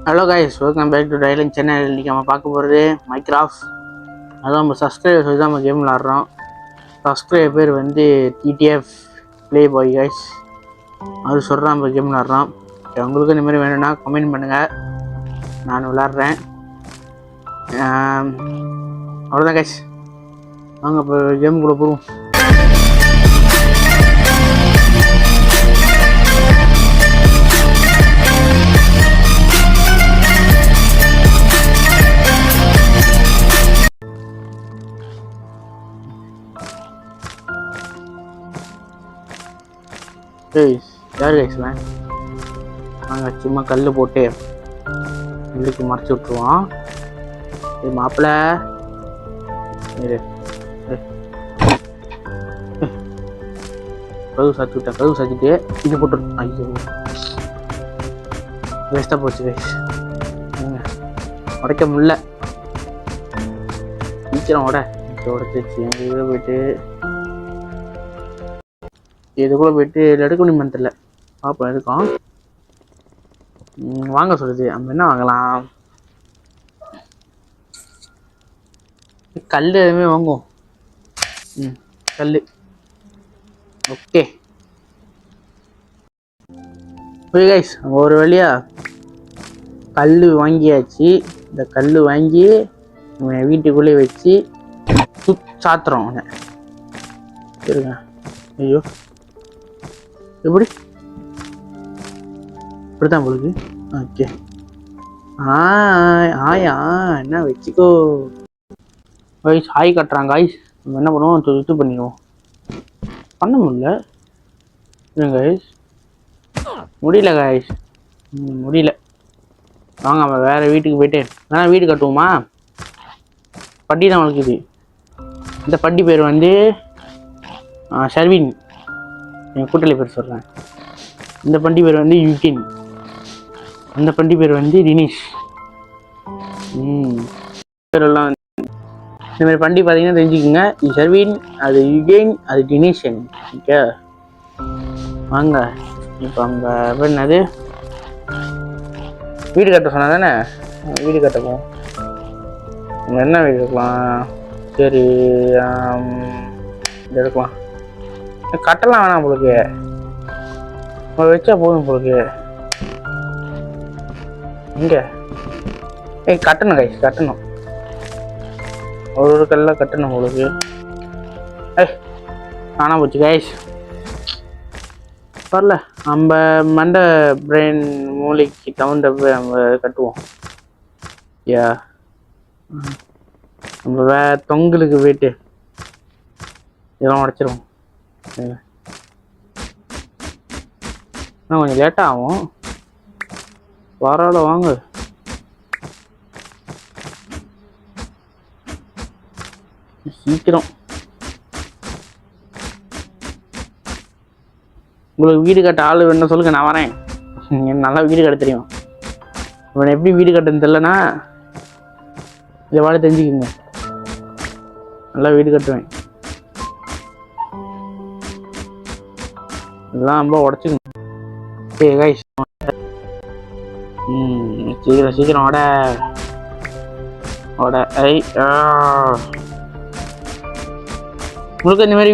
Hello guys, welcome back to tiling channel. இன்றைக்கி நம்ம பார்க்க போகிறது மைக்ராஃப்ட். அதுவும் நம்ம சப்ஸ்கிரைபர் சொல்லி தான் நம்ம கேம் விளாட்றோம். சப்ஸ்கிரைபர் பேர் வந்து டிடிஎஃப் ப்ளே பாய் கைஸ். அது சொல்கிறோம் நம்ம கேம் விளாட்றோம். உங்களுக்கு இந்த மாதிரி வேணும்னா கமெண்ட் பண்ணுங்கள், நான் விளாட்றேன். அவ்வளோதான் கைஸ், வாங்க இப்போ கேமுக்குள்ளே போவோம். யார் கைஸ்லாம் நாங்கள் சும்மா கல் போட்டு உள்ளுக்கு மறைச்சி விட்ருவோம். மாப்பிள்ள கதவு சாத்திவிட்டேன். கதவு சாத்திட்டு இது போட்டு ஐயோ வேஸ்ட்டாக போச்சு கைஸ். உடைக்க முடியல, சீக்கிரம் உடைச்சிச்சு. எங்கள் இதில் போயிட்டு இதுக்குள்ளே போயிட்டு எடுக்க முடியுமான்னு தெரியல. பார்ப்போம் எடுக்கும். வாங்க சொல்லுது. நம்ம என்ன வாங்கலாம்? கல் எதுவுமே வாங்குவோம். கல் ஓகே கைஸ். ஒரு வழியா கல் வாங்கியாச்சு. இந்த கல் வாங்கி வீட்டுக்குள்ளே வச்சு சாத்துறோம். இருங்க. ஐயோ எப்படி இப்படிதான் உங்களுக்கு? ஓகே ஆயா என்ன வச்சுக்கோ கைஸ். ஹாய் கட்டுறாங்க கைஸ். நம்ம என்ன பண்ணுவோம், இது பண்ணிடுவோம். பண்ண முடியல கைஸ், முடியல கைஸ், முடியல. வாங்க நம்ம வேற வீட்டுக்கு போயிட்டு வீடு கட்டுவோமா? பட்டி தான் வளர்க்குது. இந்த பட்டி பேர் வந்து ஷர்வின். என் கூட்டளி பேர் சொல்கிறேன். இந்த பண்டி பேர் வந்து யூகின். அந்த பண்டி பேர் வந்து தினேஷ். பேரெல்லாம் இந்த மாதிரி பண்டி பார்த்தீங்கன்னா தெரிஞ்சுக்கோங்க. இது ஷர்வின், அது யுகேன், அது தினேஷன். ஓகே வாங்க இப்போ அங்கே என்னது வீடு கட்ட சொன்னா தானே, வீடு கட்டப்போம். நம்ம என்ன வீடு கட்டலாம்? சரி இது எடுக்கலாம். கட்டலாம் வேணாம் உங்களுக்கு, வச்சா போதும் உங்களுக்கு. இங்க கட்டணும் கைஸ், கட்டணும். ஒரு கல்லாம் கட்டணும் உங்களுக்கு. காணாம போச்சு கைஸ். வரல, நம்ம மண்டை பிரெயின் மூளைக்கு தகுந்த நம்ம கட்டுவோம். யா நம்ம தொங்கலுக்கு போயிட்டு இதெல்லாம் உடைச்சிருவோம். கொஞ்சம் லேட்டாக ஆகும், பரவாயில்ல வாங்க. சீக்கிரம் உங்களுக்கு வீடு கட்ட ஆள் வேணும் சொல்லுங்க, நான் வரேன். எனக்கு நல்லா வீடு கட்ட தெரியும். இவனை எப்படி வீடு கட்டுன்னு தெரியலன்னா இதை வாழ தெரிஞ்சுக்குங்க. நல்லா வீடு கட்டுவேன். இதெல்லாம் ரொம்ப உடச்சுக்கணும். சீக்கிரம் சீக்கிரம் உங்களுக்கு இந்த மாதிரி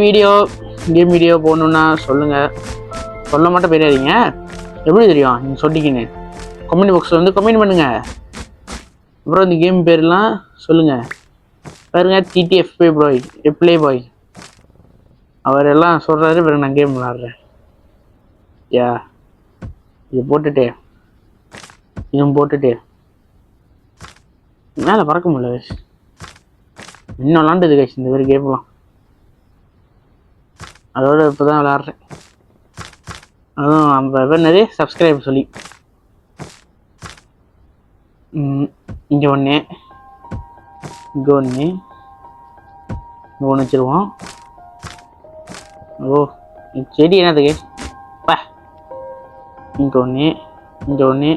கேம் வீடியோ போடணுன்னா சொல்லுங்க. சொல்ல மட்டும் பெரியாதீங்க. எப்படி தெரியும் நீங்கள் சொன்னீங்கன்னு கமெண்ட் பாக்ஸில் வந்து கமெண்ட் பண்ணுங்க. அப்புறம் இந்த கேம் பேர்லாம் சொல்லுங்க. பாருங்க, டிடிஎஃப் ப்ளே பாய் அவர் எல்லாம் சொல்கிறாரு. பிறகு நான் கேம் விளாட்றேன். யா இது போட்டுட்டு இதுவும் போட்டுட்டு மேலே பறக்க முடியல கைஸ். இன்னும் விளாண்டுது கைஸ் இந்த மாதிரி கேம்லாம். அதோட இப்போ தான் விளாட்றேன். அதுவும் நம்ம நிறைய சப்ஸ்கிரைப் சொல்லி இங்கே ஒன்று, இங்கே ஒன்று, இங்கே ஒன்று வச்சுருவோம். ஓ செடி என்னது கைஸ்? இங்கே ஒன்று, இங்கே ஒன்று,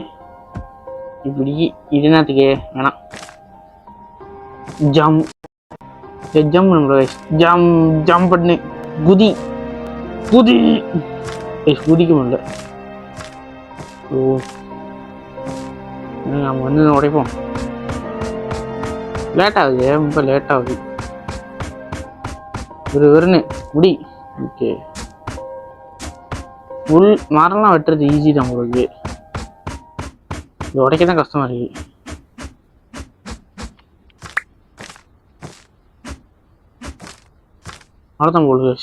இப்படி. இது என்னத்துக்கு வேணாம். ஜம்ப் ஜம்ப் பண்ணு, குதி குதிக்க முடியல. ஓ நம்ம வந்து உடைப்போம். லேட் ஆகுது, ரொம்ப லேட் ஆகுது. வெறுன்னு முடி. ஓகே, புல் மரம்லாம் வெட்டுறது ஈஸி தான் உங்களுக்கு, இது உடைக்க தான் கஷ்டமா இருக்கு. அவ்வளோதான் போடுது.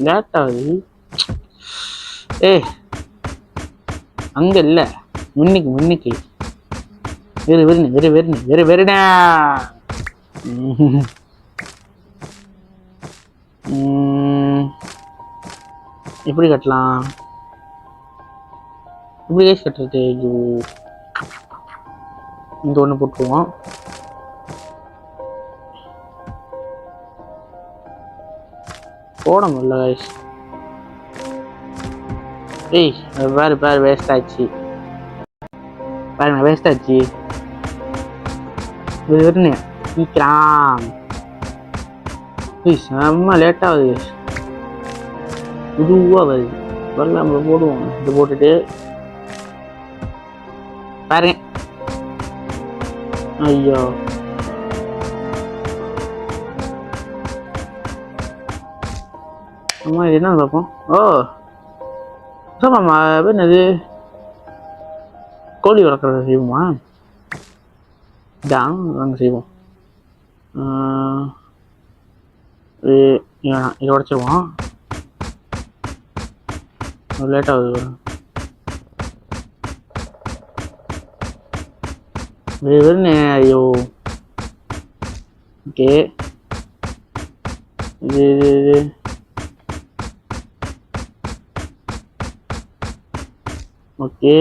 லேட் ஆகுது. அங்க இல்ல, முன்னுக்கு வெறுடா. எப்படி கட்டலாம், எப்படி கேஸ் கட்டுறது? ஐயோ, இந்த ஒன்று போட்டுருவோம். போட முடியல கைஸ். பாரு வேஸ்ட் ஆச்சு. பாருங்க வேஸ்ட் ஆச்சு. வெறுன்னு சீக்கிரம். செம்ம லேட் ஆகுது, மெதுவா வருது. வரல நம்ம போடுவோம். இது போட்டுட்டு பாருங்க. ஐயோ, அம்மா இது என்ன பார்ப்போம். ஆமாம்மா, என்னது கோழி வளர்க்குறத செய்வோமா? இதான் நாங்கள் செய்வோம். இதை உடச்சிருவோம். லேட் ஆகுது. வெறுன்னு ஐயோ. ஓகே, இது ஓகே.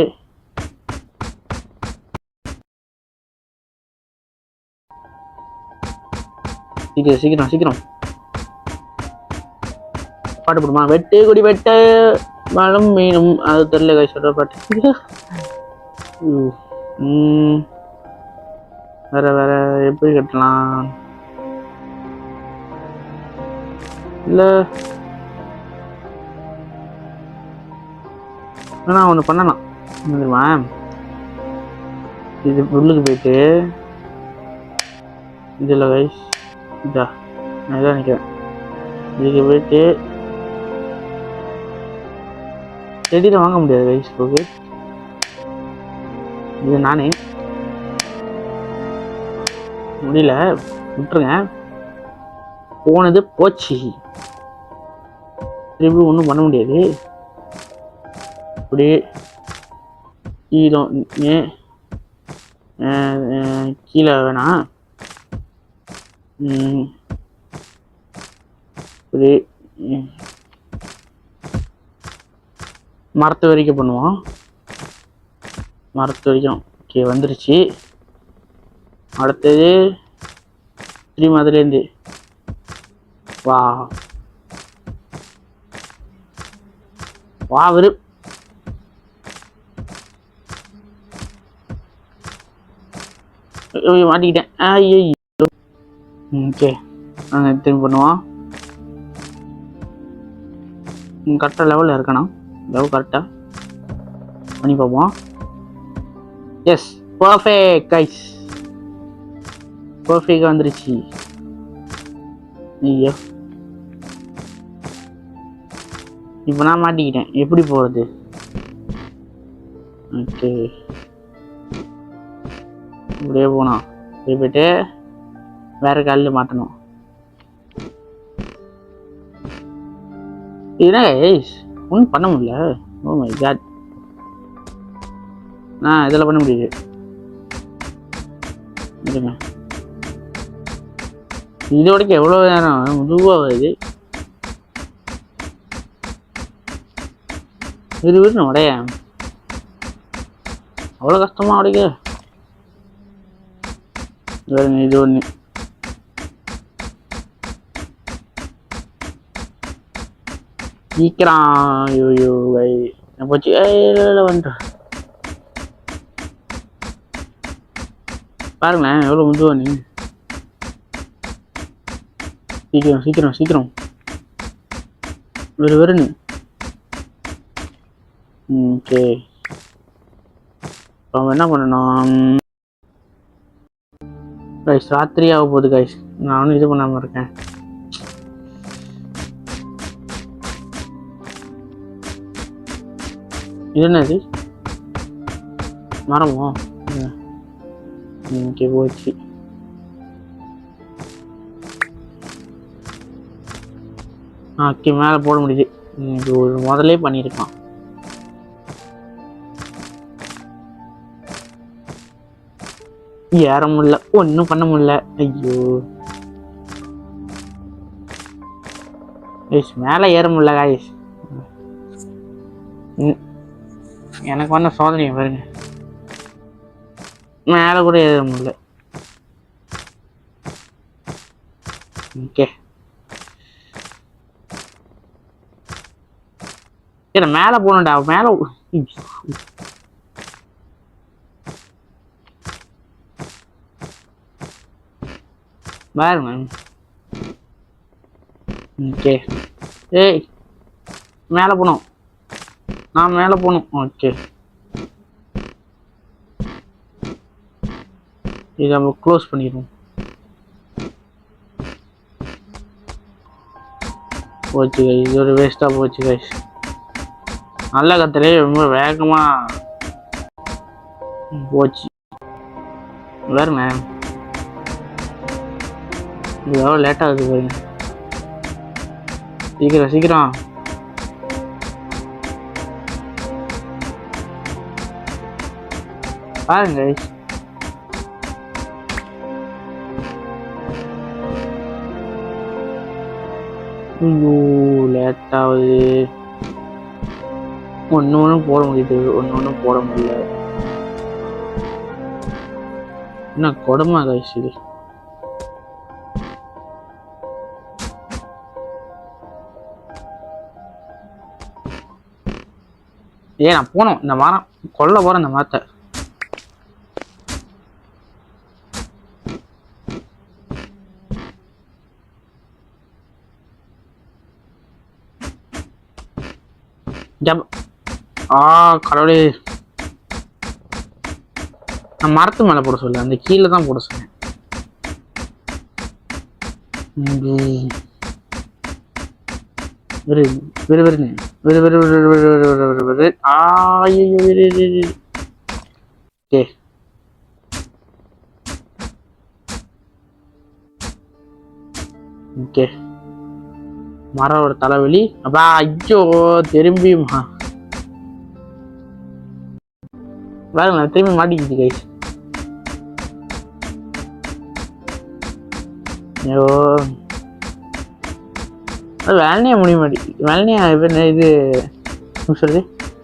சீக்கிரம் பாட்டு போடுமா? வெட்டு குடி வெட்ட மலம் மீனும், அது தெரியல கை சொல்ற பாட்டு. வேற எப்படி கட்டலாம்? இல்ல ஆனால் ஒன்று பண்ணலாம் தெரியுமா? இது உள்ளுக்கு போயிட்டு இதில் கைஸ் இதா நான் இதான் நினைக்கிறேன். இதுக்கு போயிட்டு செடியில் வாங்க முடியாது கைஸ். போக்கு இது நானே முடியல, விட்டுருங்க. போனது போச்சு, திரும்பி ஒன்றும் பண்ண முடியாது. அப்படியே கீழே வேணாம். இப்படி மரத்து வரைக்கும் பண்ணுவோம். மரத்து வரைக்கும் ஓகே வந்துருச்சு. அடுத்தது திரும்பி அதுலேருந்து வா வெறும் மாட்டிக்கிட்டேன். ஐயோ ஓகே, நாங்கள் திரும்பி பண்ணுவோம். கரெக்டாக லெவலில் இருக்கணும். லெவல் கரெக்டாக பண்ணி பார்ப்போம். எஸ், பர்ஃபெக்ட் கைஸ், பர்ஃபெக்டாக வந்துருச்சு. ஐயோ, இப்போ நான் மாட்டிக்கிட்டேன். எப்படி போகிறது? ஓகே, இப்படியே போனோம். இப்படி போயிட்டு வேற காலில் மாட்டணும். இதுதான் ஒன்றும் பண்ண முடியல. ஓ மை காட், நான் இதில் பண்ண முடியுது. இருங்க, இதோடக்கு எவ்வளோ நேரம் மெதுவாக வருது. விறுவிறுன்னு உடைய அவ்வளோ கஷ்டமா உடைக்க. இது ஒன்று சீக்கிரம். ஐயோ வை போச்சு. வந்துட்டேன் பாருங்களேன் எவ்வளோ முந்துவா நீ. சீக்கிரம் வெறுன்னு. ஓகே, இப்போ என்ன பண்ணணும்? கைஸ் ராத்திரி ஆக போகுது கைஸ். நானும் இது பண்ணாமல் இருக்கேன். இது என்னது? மரமோ? ஓகே போச்சு. ஓகே, மேலே போட முடியுது. இது ஒரு முதலே பண்ணியிருக்கான். ஏற முடியல, ஒன்றும் பண்ண முடியல. ஐயோ கைஸ், மேலே ஏற முடியல கைஸ். எனக்கு வந்த சோதனையை பாருங்க, மேலே கூட ஏற முடியல. ஓகே, மேலே போகணும்டா, மேலே. பாருங்க. ஓகே, ஏய் மேலே போகணும், நான் மேலே போகணும். ஓகே, இதை நம்ம க்ளோஸ் பண்ணிடுவோம். போச்சு கைஸ், இது ஒரு வேஸ்ட்டாக போச்சு கைஸ். நல்ல கத்திலே ரொம்ப வேகமாக போச்சு. வேறுங்க, இது எவ்வளோ லேட்டாக இருக்குது பாருங்க. சீக்கிரம் சீக்கிரம். பாருங்க கைஸ், ஐயோ லேட்டாகுது. ஒன்றும் போட முடியுது, ஒன்றும் போட முடியல. என்ன கொடுமை கைஸ் இது. நான் போனோம், இந்த மரம் கொல்ல போறேன். இந்த மரத்தை கடவுளே, நான் மரத்து மேல போட சொல்ல, அந்த கீழே தான் போட சொன்னேன். ஓகே, மரம் ஒரு தலைவலி. அப்பா ஐயோ, திரும்பியுமா பாருங்க, திரும்பி மாட்டிக்கிச்சு கைஸ். ஐயோ, அது வேலையே முடிய மாட்டேங்குது. வேலையா இது சொல்றது,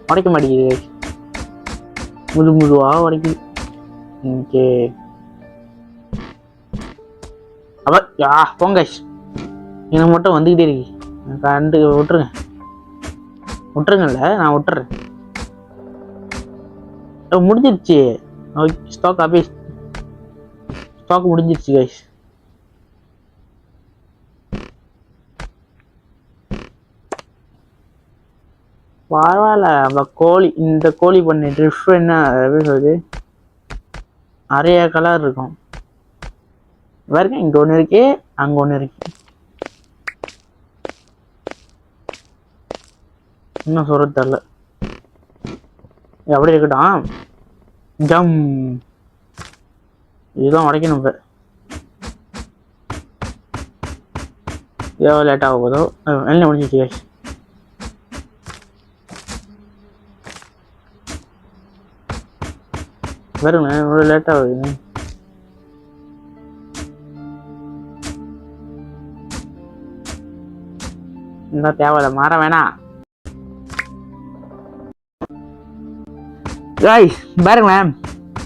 உடைக்க மாட்டேங்குது கைஸ். முதுவா உடைக்குது. ஓகே, அப்ப போங்க கைஸ், எனக்கு மட்டும் வந்துக்கிட்டே இருக்கு. கண்டு விட்டுருங்கல்ல, நான் விட்டுறேன். முடிஞ்சிருச்சு ஸ்டாக். அப்படியே ஸ்டாக் முடிஞ்சிருச்சு கைஸ். பரவாயில்ல. அப்ப கோழி, இந்த கோழி பண்ணி ட்ரிஃப் என்ன எப்படி சொல்றது, நிறைய கலர் இருக்கும் பாருங்க. இங்க ஒண்ணு இருக்கு, அங்க ஒண்ணு இருக்கு. இன்னும் சொல்றது தெரியல. எப்படி இருக்கட்டும். ஜம், இதுதான் உடைக்கணும். இப்ப எவ்வளோ லேட் ஆக போதோ. என்ன முடிஞ்சிச்சு கைஸ். வருங்க, இவ்வளோ லேட் ஆகுது. இன்னும் தேவையில்ல, மரம் வேணாம் கைஸ். பாருங்களேன்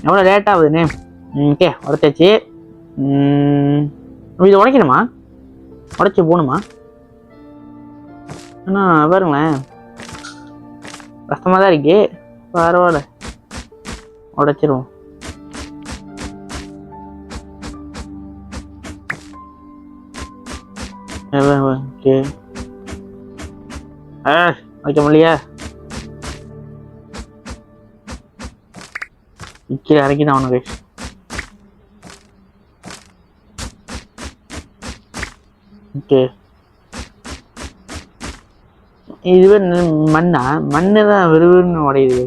எவ்வளோ லேட் ஆகுதுன்னு. ஓகே, உடச்சாச்சு. இது உடைக்கணுமா, உடைச்சி போகணுமா? ஆனால் பாருங்களேன் கஷ்டமாக தான் இருக்கு. பரவாயில்ல, உடைச்சிருவோம். ஓகே, வைக்க முடியலையா? கீழே இறக்கிதான் அவனுக்கு. ஓகே, இதுவே மண்ணா? மண்ணு தான் விறுவிறுன்னு உடையுது.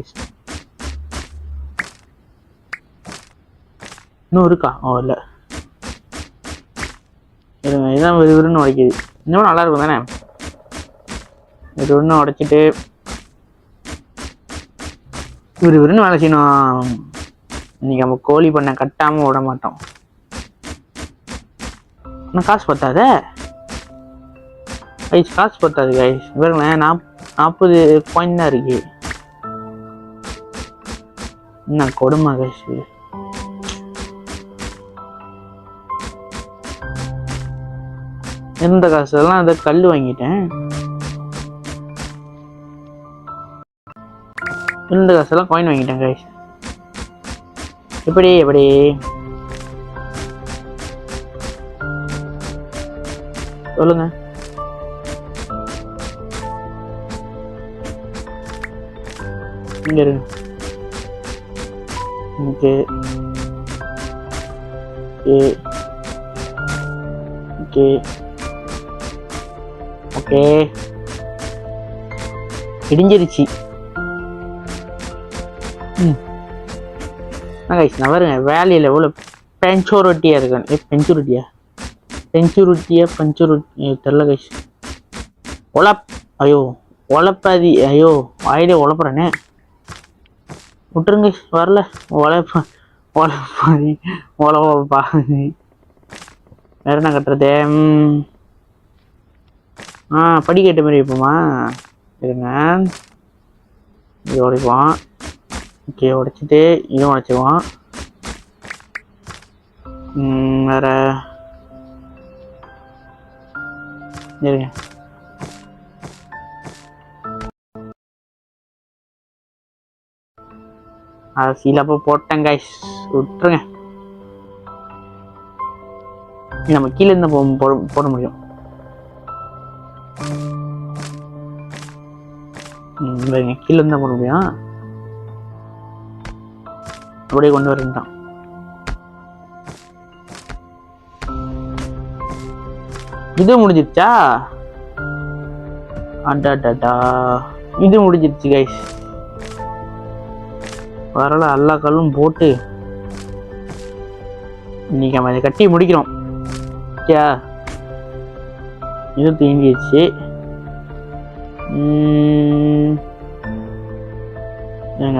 இன்னும் இருக்கா? ஓ இல்லை, இதுதான் விறுவிறுன்னு உடைக்குது. இன்னும் நல்லா இருக்கும் தானே? விறுவிறுன்னு உடைச்சிட்டு விறுவிறுன்னு வேலை செய்யணும். இன்னைக்கு நம்ம கோழி பண்ண கட்டாம விட மாட்டோம். ஆனால் காசு பத்தாத கைஸ், காசு பத்தாது கைஸ். பாருங்களேன், 40 பாயிண்ட் தான் இருக்கு. என்ன கொடுமை கைஸ். இருந்த காசெல்லாம் அதை கல் வாங்கிட்டேன். இருந்த காசெல்லாம் காயின் வாங்கிட்டேன் கைஸ். எப்படி எப்படி சொல்லுங்க. இங்க இருங்க. ஓகே ஓகே ஓகே, இடிஞ்சிருச்சு. நான் பாருங்க, வேலையில் எவ்வளோ பெஞ்சூரிட்டியாக இருக்கேன். பெஞ்சுருட்டியா தெரில கைஸ். ஐயோ உழப்பாதி, ஐயோ வாயிலே உழப்புறேனே, விட்டுருங்க. வரல உழப்பாதி வேற என்ன கட்டுறது? படிக்கட்டு மாதிரி வைப்போமா? இருங்க, இது உடைப்போம். ஓகே, உடைச்சிட்டு இதுவும் உடைச்சிக்குவோம். வேற இருங்க, சீலப்போ போட்டேன் கைஸ், விட்டுருங்க. நம்ம கீழே இருந்து போட முடியும். கீழே இருந்தா போட முடியும். அப்படியே கொண்டு வரேன்ட்டான். இது முடிஞ்சிருச்சா? அடாடா, இது முடிஞ்சிருச்சு கைஸ். வரல, எல்லா கல்லும் போட்டு இன்னைக்கு நம்ம அதை கட்டி முடிக்கிறோம். இது தீங்கிடுச்சு.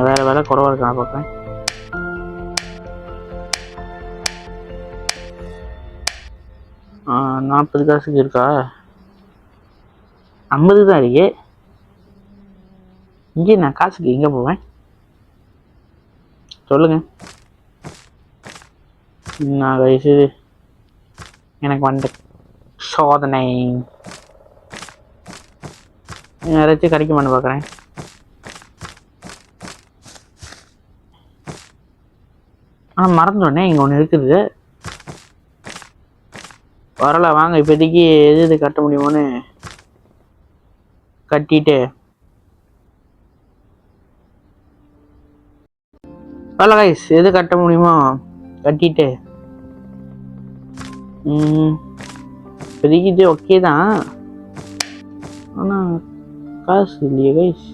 வேற வேலை குறவா இருக்கா பார்ப்பேன். ஆ, 40 காசுக்கு இருக்கா? 50 தான் இருக்கு. இங்கே நான் காசுக்கு எங்கே போவேன் சொல்லுங்க. நான் வயசு எனக்கு வந்து சோதனை யாராச்சும் கிடைக்குமான்னு பார்க்குறேன். ஆனால் மறந்துடனே இங்கே ஒன்று இருக்குது. வரல, வாங்க இப்போதைக்கு எது கட்ட முடியுமோன்னு கட்டிட்டு வரல கைஸ். எது கட்ட முடியுமோ கட்டிட்டு இப்போதைக்கு இது ஓகே தான். ஆனால் காசு இல்லையே கைஸ்.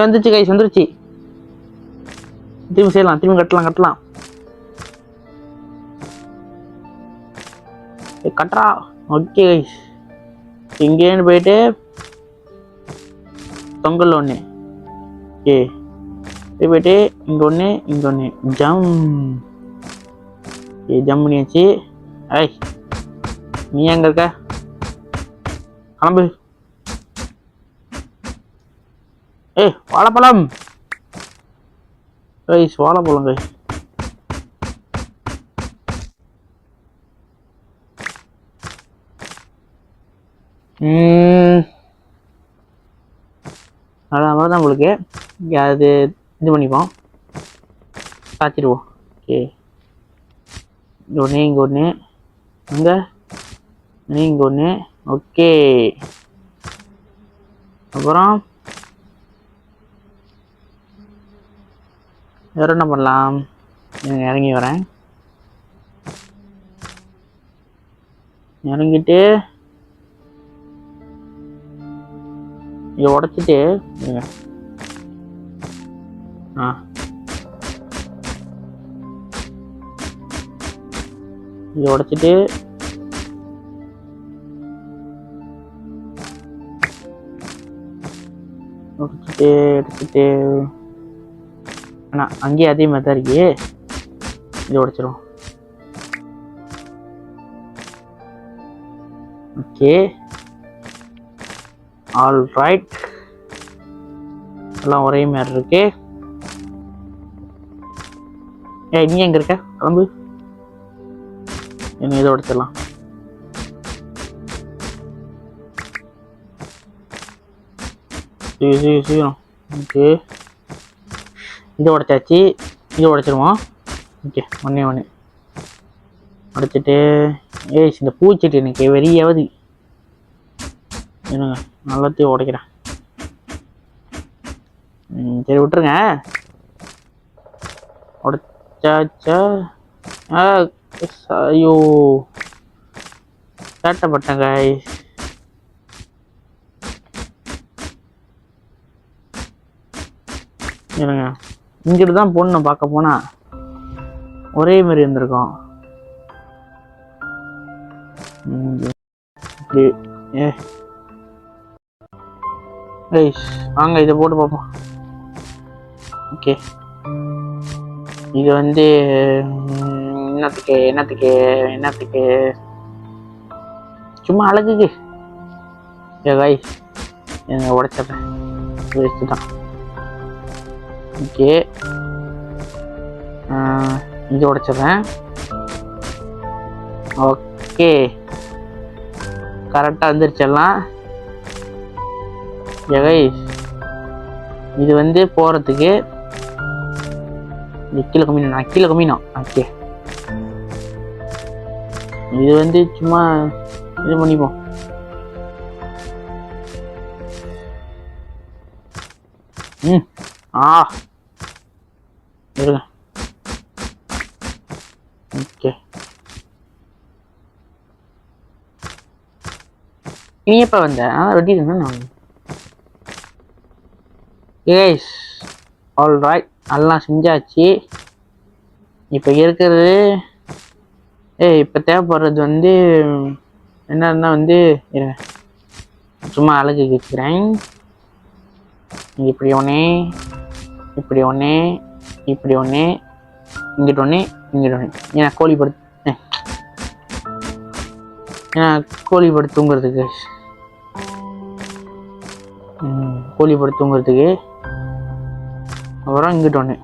வந்துருச்சு கைஸ், வந்துருச்சு. திரும்பி செய்யலாம், திரும்பி கட்டலாம். கட்டுறா. ஓகே கைஸ், இங்கேன்னு போயிட்டு தொங்கல் ஒன்று. ஓகே, போயிட்டு இங்கே ஒன்று ஜம் பண்ணியாச்சு. ஐய், நீ எங்கே இருக்க? கிளம்பு. வாழைப்பழம் கைஸ், வாழைப்பழம் கைஸ். அதான் உங்களுக்கு அது இது பண்ணிப்போம், சாத்திடுவோம். ஓகே, இங்கே ஒன்று அங்கே இங்கே ஒன்று. ஓகே, அப்புறம் வேறு என்ன பண்ணலாம்? இறங்கி வரேன். இறங்கிட்டு இதை உடச்சிட்டு இதை உடச்சிட்டு எடுத்துட்டு ஆனால் அங்கேயே அதே மாதிரி தான் இருக்கு. இதை உடைச்சிரும். ஓகே, ஆல் ரைட், எல்லாம் ஒரே மாதிரி இருக்கு. நீ எங்க இருக்க? கிளம்பு. என்ன இதை உடைச்சிடலாம். சீக்கிரம். ஓகே, இதை உடைச்சாச்சு. இதை உடைச்சிருவோம். ஓகே, ஒன்றே உடைச்சிட்டு இந்த பூச்செடி எனக்கு வெறியாவது. என்னங்க நல்லத்தையும் உடைக்கிறேன். சரி விட்டுருங்க. உடைச்சாச்சா? ஐயோ, சேட்டப்பட்டேங்க. என்னங்க இங்கிட்டு தான் பொண்ணு பார்க்க போனா ஒரே மாதிரி இருந்திருக்கும். இப்படி வாங்க இதை போட்டு பார்ப்போம். ஓகே, இது வந்து என்னத்துக்கு சும்மா அழகுக்கு. உடைச்சிட்றேன். வேஸ்ட்டு தான். ஓகே, இது உடைச்சிட்றேன். ஓகே, கரெக்டாக வந்துருச்செல்லாம். இது வந்து போகிறதுக்கு கீழே கம்மினோம். ஓகே, இது வந்து சும்மா இது பண்ணிப்போம். இருங்க. ஓகே, நீ எப்போ வந்த? ரெடி தானே நான். ஆல் ரைட், எல்லாம் செஞ்சாச்சு. இப்போ இருக்கிறது இப்போ தேவைப்படுறது வந்து என்னன்னா வந்து சும்மா அழகு வச்சுக்கிறேன். இப்படி ஒன்று, இங்கிட்டு ஒன்று, ஏன்னா கோழி படுத்து தூங்குறதுக்கு. அப்புறம் இங்கிட்டு ஒன்று,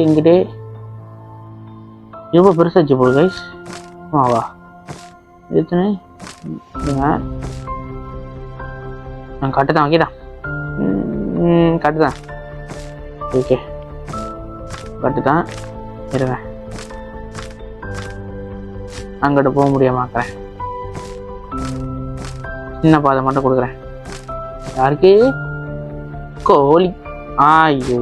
இங்கிட்டு ரொம்ப பெருசாச்சு போடு கைஸ். வா எத்தனை நான் கட்டுதான். ஓகேதான், கட்டுதான். ஓகே, கட்டுதான். இருங்க, அங்கிட்ட போக முடியாமாக்கிறேன். சின்ன பாதை மட்டும் கொடுக்குறேன். யாருக்கு? கோழி. ஐயோ,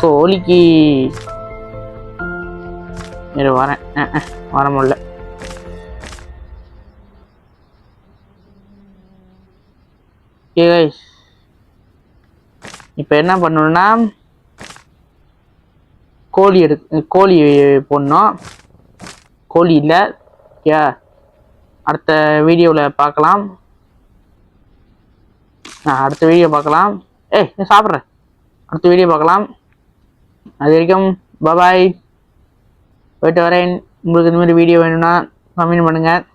கோழிக்கு வரேன். வர முடியல. இப்போ என்ன பண்ணணும்னா கோழி போடணும். கோழி இல்லை. அடுத்த வீடியோவில் பார்க்கலாம். சாப்பிட்றேன். அடுத்த வீடியோ பார்க்கலாம். அது வரைக்கும் பாய். போயிட்டு வரேன். உங்களுக்கு இந்த மாதிரி வீடியோ வேணும்னா கமெண்ட் பண்ணுங்கள்,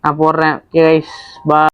நான் போடுறேன். பாய்.